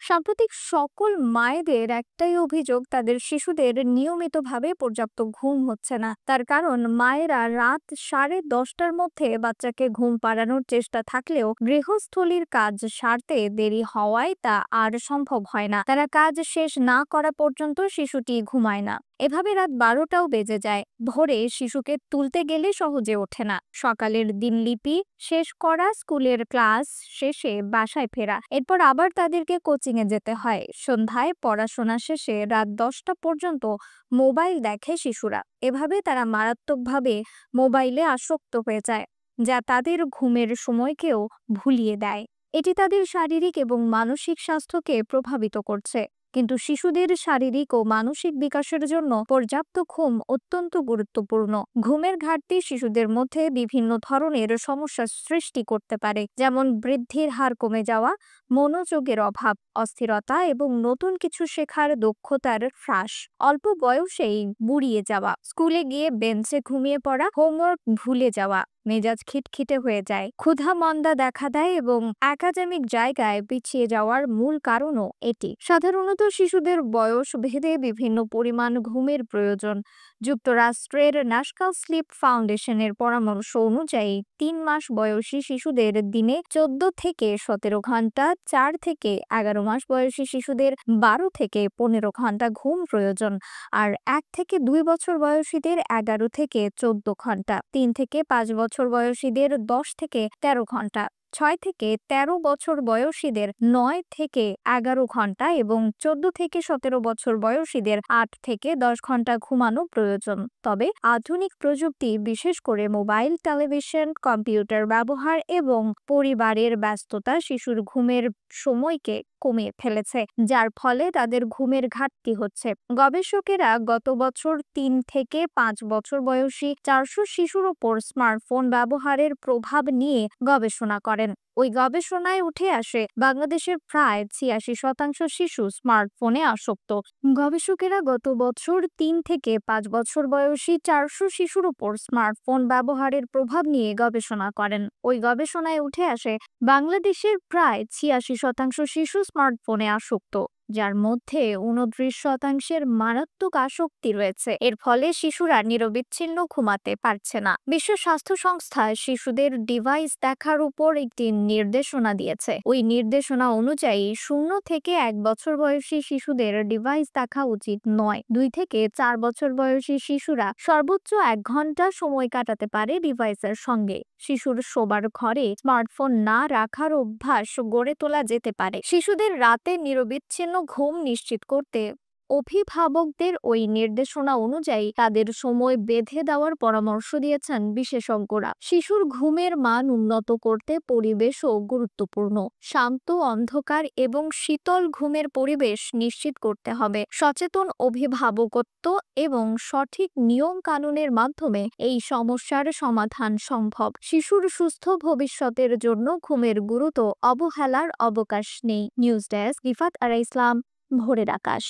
সাম্প্রতিক সকল মায়েদের একটাই অভিযোগ, তাদের শিশুদের নিয়মিতভাবে পর্যাপ্ত ঘুম হচ্ছে না। তার কারণ, মায়েরা রাত 10:30টার মধ্যে বাচ্চাকে ঘুম পাড়ানোর চেষ্টা থাকলেও গৃহস্থলীর কাজ সারতে দেরি হওয়ায় তা আর সম্ভব হয় না। তারা কাজ শেষ না করা পর্যন্ত শিশুটি ঘুমায় না। এভাবে রাত 12টাও বেজে যায়। ভোরে শিশুকে তুলতে গেলে সহজে ওঠে না। সকালের দিনলিপি শেষ করা, স্কুলের ক্লাস শেষে বাসায় ফেরা, এরপর আবার তাদেরকে কোচিং এ যেতে হয়। সন্ধ্যায় পড়াশোনা শেষে রাত 10টা পর্যন্ত মোবাইল দেখে শিশুরা। এভাবে তারা মারাত্মকভাবে মোবাইলে আসক্ত হয়ে যায়, যা তাদের ঘুমের সময়কেও ভুলিয়ে দেয়। এটি তাদের শারীরিক এবং মানসিক স্বাস্থ্যকে প্রভাবিত করছে। কিন্তু শিশুদের শারীরিক ও মানসিক বিকাশের জন্য পর্যাপ্ত ঘুম অত্যন্ত গুরুত্বপূর্ণ। ঘুমের ঘাটতি শিশুদের মধ্যে বিভিন্ন ধরনের সমস্যা সৃষ্টি করতে পারে, যেমন বৃদ্ধির হার কমে যাওয়া, মনোযোগের অভাব, অস্থিরতা এবং নতুন কিছু শেখার দক্ষতার হ্রাস, অল্প বয়সেই বুড়িয়ে যাওয়া, স্কুলে গিয়ে বেঞ্চে ঘুমিয়ে পড়া, হোমওয়ার্ক ভুলে যাওয়া, মেজাজ খিটখিটে হয়ে যায়, ক্ষুধা মন্দা দেখা দেয় এবং একাডেমিক জায়গায় পিছিয়ে যাওয়ার মূল কারণও এটি। সাধারণত শিশুদের বয়স ভেদে বিভিন্ন পরিমাণ ঘুমের প্রয়োজন। যুক্তরাষ্ট্রের ন্যাশনাল স্লিপ ফাউন্ডেশনের পরামর্শ অনুযায়ী 3 মাস বয়সী শিশুদের দিনে 14 থেকে 17 ঘন্টা, 4 থেকে 11 মাস বয়সী শিশুদের 12 থেকে 15 ঘন্টা ঘুম প্রয়োজন, আর 1 থেকে 2 বছর বয়সীদের 11 থেকে 14 ঘন্টা, 3 থেকে 5 বছর বয়সীদের 10 থেকে 13 ঘন্টা, 6 থেকে 13 বছর বয়সীদের 9 থেকে 11 ঘন্টা এবং 14 থেকে 17 বছর বয়সীদের 8 থেকে 10 ঘন্টা ঘুমানো প্রয়োজন। তবে আধুনিক প্রযুক্তি, বিশেষ করে মোবাইল, টেলিভিশন, কম্পিউটার ব্যবহার এবং পরিবারের ব্যস্ততা শিশুর ঘুমের সময়কে কমিয়ে ফেলেছে, যার ফলে তাদের ঘুমের ঘাটতি হচ্ছে। গবেষকেরা গত বছর 3 থেকে 5 বছর বয়সী 400 শিশুর ওপর স্মার্টফোন ব্যবহারের প্রভাব নিয়ে গবেষণা করেন। ওই গবেষণায় উঠে আসে বাংলাদেশের প্রায় 86% শিশু স্মার্টফোনে আসক্ত। গবেষকেরা গত বছর 3 থেকে 5 বছর বয়সী 400 শিশুর উপর স্মার্টফোন ব্যবহারের প্রভাব নিয়ে গবেষণা করেন। ওই গবেষণায় উঠে আসে বাংলাদেশের প্রায় 86% শিশু স্মার্টফোনে আসক্ত, যার মধ্যে 29%-এর মারাত্মক আসক্তি রয়েছে। এর ফলে শিশুরা নিরবিচ্ছিন্ন ঘুমাতে পারছে না। বিশ্ব স্বাস্থ্য সংস্থা শিশুদের ডিভাইস দেখার উপর একটি নির্দেশনা দিয়েছে। ওই নির্দেশনা অনুযায়ী 0 থেকে 1 বছর বয়সী শিশুদের ডিভাইস দেখা উচিত নয়। 2 থেকে 4 বছর বয়সী শিশুরা সর্বোচ্চ 1 ঘন্টা সময় কাটাতে পারে ডিভাইসের সঙ্গে। শিশুর শোবার ঘরে স্মার্টফোন না রাখার অভ্যাস গড়ে তোলা যেতে পারে। শিশুদের রাতে নিরবিচ্ছিন্ন ঘুম নিশ্চিত করতে অভিভাবকদের ওই নির্দেশনা অনুযায়ী তাদের সময় বেঁধে দেওয়ার পরামর্শ দিয়েছেন বিশেষজ্ঞরা। শিশুর ঘুমের মান উন্নত করতে পরিবেশও গুরুত্বপূর্ণ। শান্ত, অন্ধকার এবং শীতল ঘুমের পরিবেশ নিশ্চিত করতে হবে। সচেতন অভিভাবকত্ব এবং সঠিক নিয়ম কানুনের মাধ্যমে এই সমস্যার সমাধান সম্ভব। শিশুর সুস্থ ভবিষ্যতের জন্য ঘুমের গুরুত্ব অবহেলার অবকাশ নেই। নিউজ ডেস্ক, রিফাত আরা ইসলাম, ভোরের আকাশ।